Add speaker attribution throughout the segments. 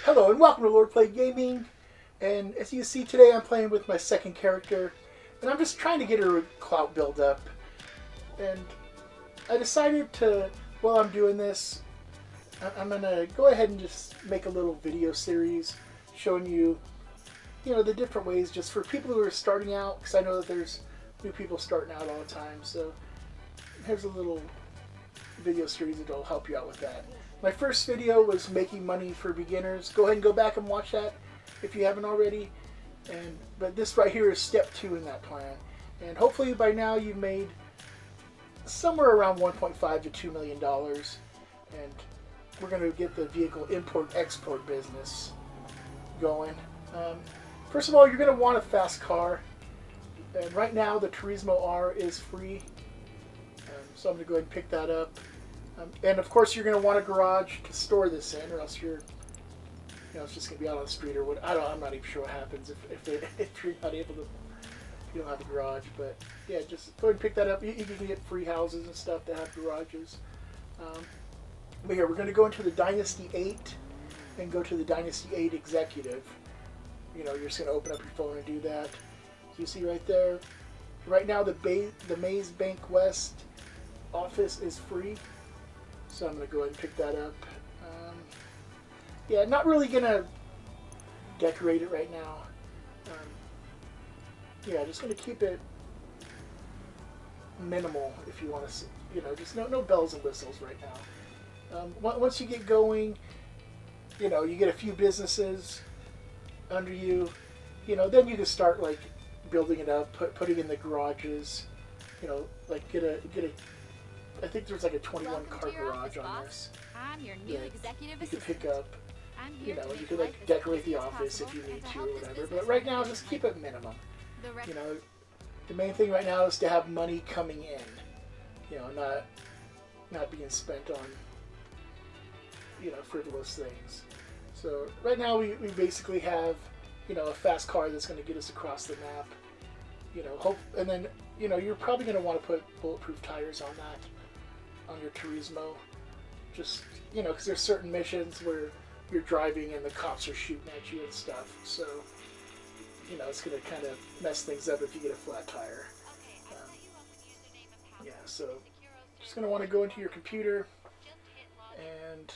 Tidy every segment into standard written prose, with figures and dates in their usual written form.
Speaker 1: Hello and welcome to Lord Play Gaming. And as you see today, I'm playing with my second character, and I'm just trying to get her clout build up. And I decided to, while I'm doing this, I'm gonna go ahead and just make a little video series showing you, the different ways just for people who are starting out, because I know that there's new people starting out all the time. So here's a little video series that'll help you out with that. My first video was making money for beginners. Go ahead and go back and watch that if you haven't already. But this right here is step 2 in that plan. And hopefully by now you've made somewhere around $1.5 to $2 million. And we're going to get the vehicle import-export business going. First of all, you're going to want a fast car. And right now the Turismo R is free. So I'm going to go ahead and pick that up. And of course, you're going to want a garage to store this in, or else it's just going to be out on the street or what. I'm not even sure what happens if you're not able to. You don't have a garage, but yeah, just go ahead and pick that up. You can get free houses and stuff that have garages. But here, we're going to go into the Dynasty 8 and go to the Dynasty 8 Executive. You're just going to open up your phone and do that. So you see right there. Right now, the Maze Bank West office is free. So I'm going to go ahead and pick that up. Yeah, not really going to decorate it right now. Yeah, just going to keep it minimal if you want to see. Just no bells and whistles right now. Once you get going, you get a few businesses under you. Then you can start like building it up, putting in the garages. Get a I think there's like a 21 car garage on this.
Speaker 2: I'm your new executive
Speaker 1: you
Speaker 2: assistant.
Speaker 1: could pick up. You could like
Speaker 2: life
Speaker 1: decorate the
Speaker 2: as
Speaker 1: office if
Speaker 2: possible
Speaker 1: you need
Speaker 2: to
Speaker 1: to or
Speaker 2: help this
Speaker 1: whatever.
Speaker 2: business
Speaker 1: But right
Speaker 2: run
Speaker 1: now,
Speaker 2: more
Speaker 1: just keep it
Speaker 2: smoothly.
Speaker 1: minimum.
Speaker 2: The rec-
Speaker 1: The main thing right now is to have money coming in. Not being spent on frivolous things. So right now we basically have a fast car that's going to get us across the map. And then you're probably going to want to put bulletproof tires on that. On your Turismo, just because there's certain missions where you're driving and the cops are shooting at you and stuff, so it's going to kind of mess things up if you get a flat tire. Yeah, so just going to want to go into your computer and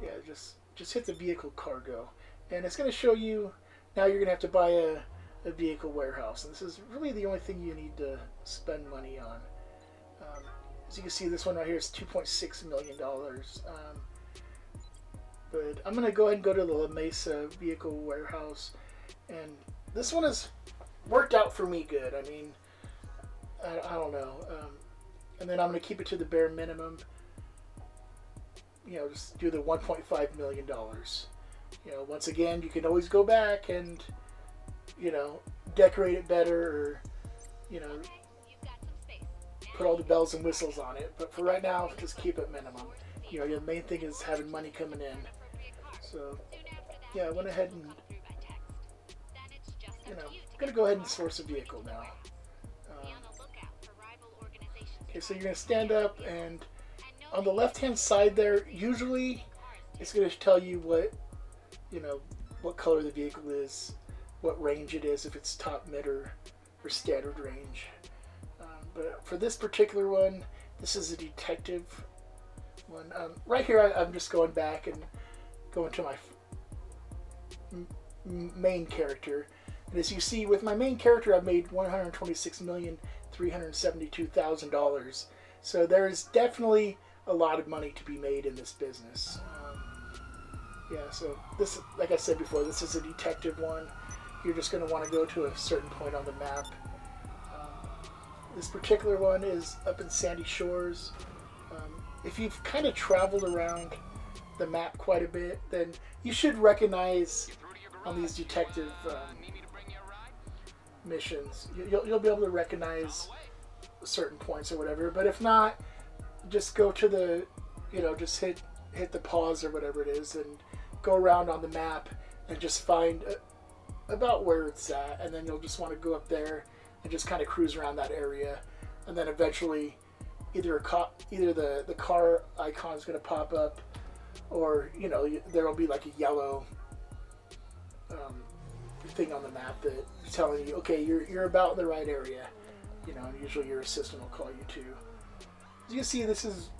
Speaker 1: yeah, just hit the vehicle cargo, and it's going to show you now you're going to have to buy a vehicle warehouse, and this is really the only thing you need to spend money on. As you can see, this one right here is $2.6 million. But I'm going to go ahead and go to the La Mesa Vehicle Warehouse. And this one has worked out for me good. I mean, I don't know. And then I'm going to keep it to the bare minimum. Just do the $1.5 million. Once again, you can always go back and, decorate it better or, put all the bells and whistles on it, but for right now, just keep it minimum. The main thing is having money coming in. So, yeah, I went ahead and, I'm going to go ahead and source a vehicle now. Okay, so you're going to stand up, and on the left-hand side there, usually it's going to tell you what color the vehicle is, what range it is, if it's top, mid, or standard range. But for this particular one, this is a detective one. Right here, I'm just going back and going to my main character. And as you see, with my main character, I've made $126,372,000. So there's definitely a lot of money to be made in this business. Yeah, so this, like I said before, this is a detective one. You're just going to want to go to a certain point on the map. This particular one is up in Sandy Shores. If you've kind of traveled around the map quite a bit, then you should recognize on these detective missions. You'll be able to recognize certain points or whatever. But if not, just go to the, just hit the pause or whatever it is and go around on the map and just find about where it's at, and then you'll just want to go up there and just kind of cruise around that area, and then eventually either the car icon is going to pop up, or there will be like a yellow thing on the map that is telling you, okay, you're about in the right area. And usually your assistant will call you too. As you can see, this is,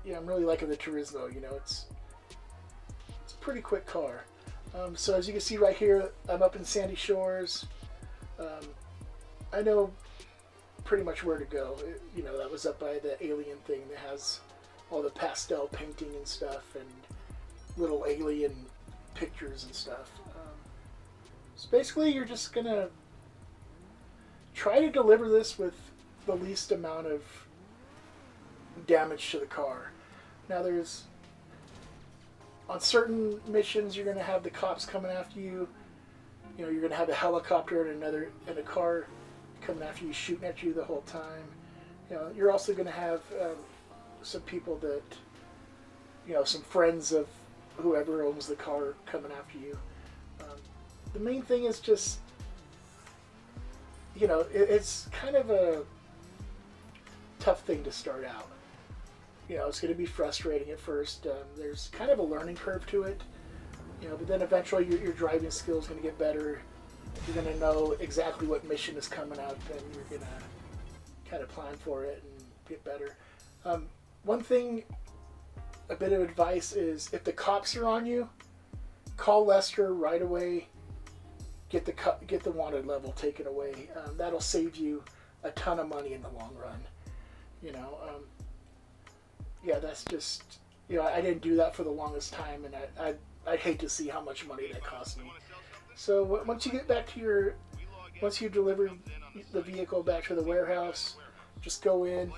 Speaker 1: I'm really liking the Turismo. It's a pretty quick car. So as you can see right here, I'm up in Sandy Shores. I know pretty much where to go. That was up by the alien thing that has all the pastel painting and stuff and little alien pictures and stuff. So basically, you're just gonna try to deliver this with the least amount of damage to the car. Now on certain missions, you're gonna have the cops coming after you. You're gonna have a helicopter and a car coming after you, shooting at you the whole time. You're also gonna have some people that, some friends of whoever owns the car coming after you. The main thing is just, it's kind of a tough thing to start out. It's going to be frustrating at first. There's kind of a learning curve to it, but then eventually your driving skills going to get better. You're going to know exactly what mission is coming up, and you're going to kind of plan for it and get better. One thing, a bit of advice is, if the cops are on you, call Lester right away. Get the wanted level taken away. That'll save you a ton of money in the long run. Yeah, that's just, I didn't do that for the longest time, and I'd hate to see how much money that cost me. So once you get back to once you deliver the vehicle back to the warehouse, just go in.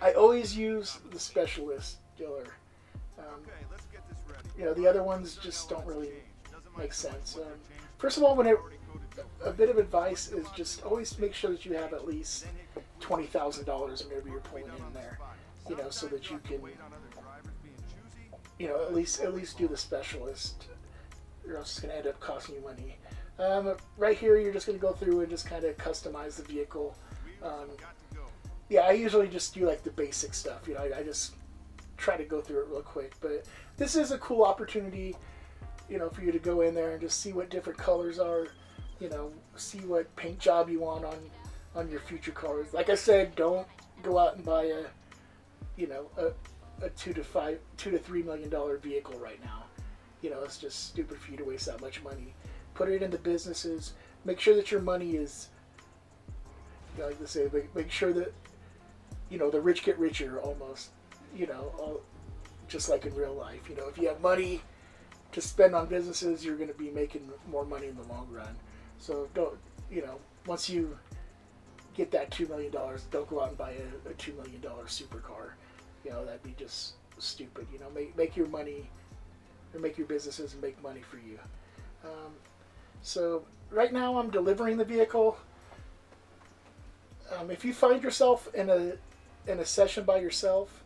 Speaker 1: I always use the specialist dealer. The other ones just don't really make sense. First of all, a bit of advice is just always make sure that you have at least $20,000 whenever you're pulling in there, so that you can, at least do the specialist, or else it's going to end up costing you money. Right here, you're just going to go through and just kind of customize the vehicle. Yeah, I usually just do like the basic stuff. I just try to go through it real quick, but this is a cool opportunity, for you to go in there and just see what different colors are, see what paint job you want on your future cars. Like I said, don't go out and buy a $2 to $3 million vehicle right now. It's just stupid for you to waste that much money. Put it into businesses. Make sure that your money is, like they say, make sure that, the rich get richer almost, just like in real life. If you have money to spend on businesses, you're going to be making more money in the long run. So don't, once you get that $2 million, don't go out and buy a $2 million supercar. That'd be just stupid. Make your money, or make your businesses make money for you. So right now I'm delivering the vehicle. If you find yourself in a session by yourself,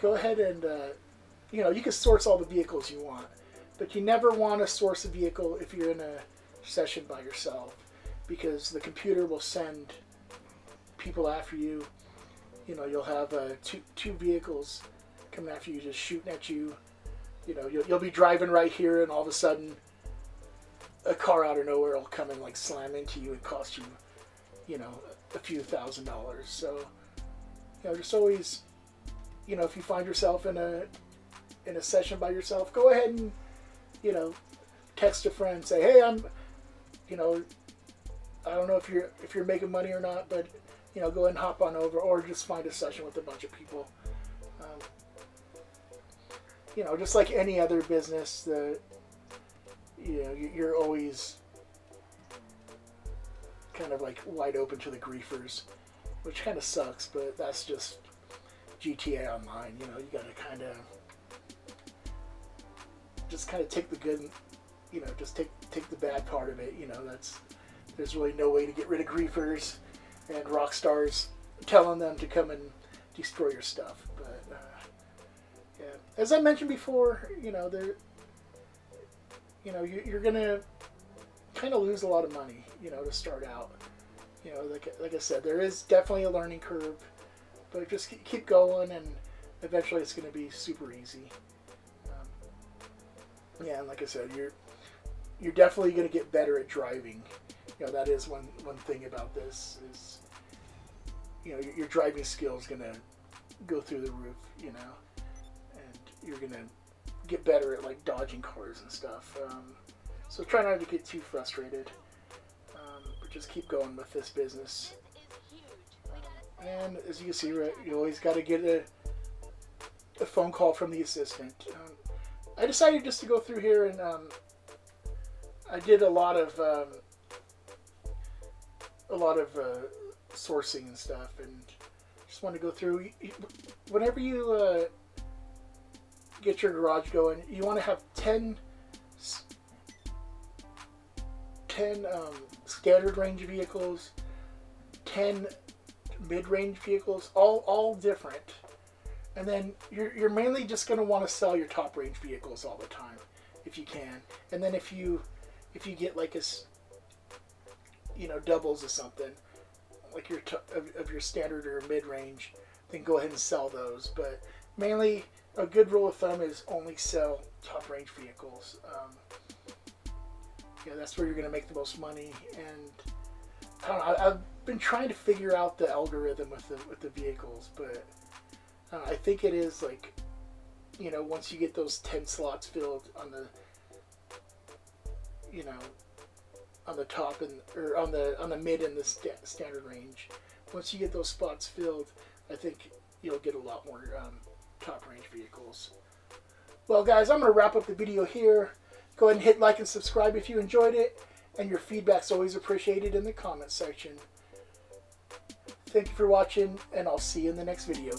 Speaker 1: go ahead and you can source all the vehicles you want, but you never want to source a vehicle if you're in a session by yourself, because the computer will send people after you. You'll have two vehicles coming after you, just shooting at you. You'll be driving right here, and all of a sudden a car out of nowhere will come and like slam into you and cost you, a few $1,000s. So, just always, if you find yourself in a session by yourself, go ahead and, text a friend, say, hey, I don't know if you're making money or not, but, go ahead and hop on over, or just find a session with a bunch of people. Just like any other business, you're always kind of like wide open to the griefers, which kind of sucks, but that's just GTA Online. You gotta kind of take the good, just take the bad part of it. There's really no way to get rid of griefers and rock stars telling them to come and destroy your stuff. But yeah, as I mentioned before, you're gonna kind of lose a lot of money, to start out. Like I said, there is definitely a learning curve, but just keep going, and eventually it's going to be super easy. Yeah, and like I said, you're definitely going to get better at driving. You know, that is one thing about this is, you know, your driving skill is going to go through the roof, you know, and you're going to get better at like dodging cars and stuff. So try not to get too frustrated, but just keep going with this business. And as you can see, right, you always got to get a phone call from the assistant. I decided just to go through here and I did a lot of sourcing and stuff, and just want to go through. Whenever you get your garage going, you want to have 10 standard range vehicles, 10 mid-range vehicles, all different. And then you're mainly just going to want to sell your top range vehicles all the time, if you can. And then if you get like doubles or something, like your standard or mid range, then go ahead and sell those. But mainly, a good rule of thumb is only sell top range vehicles. That's where you're going to make the most money. And I don't know, I've been trying to figure out the algorithm with the vehicles, but I think it is like, once you get those 10 slots filled on the, on the top or on the mid and the standard range, once you get those spots filled, I think you'll get a lot more top range vehicles. Well, guys, I'm going to wrap up the video here. Go ahead and hit like and subscribe if you enjoyed it, and your feedback's always appreciated in the comment section. Thank you for watching, and I'll see you in the next video.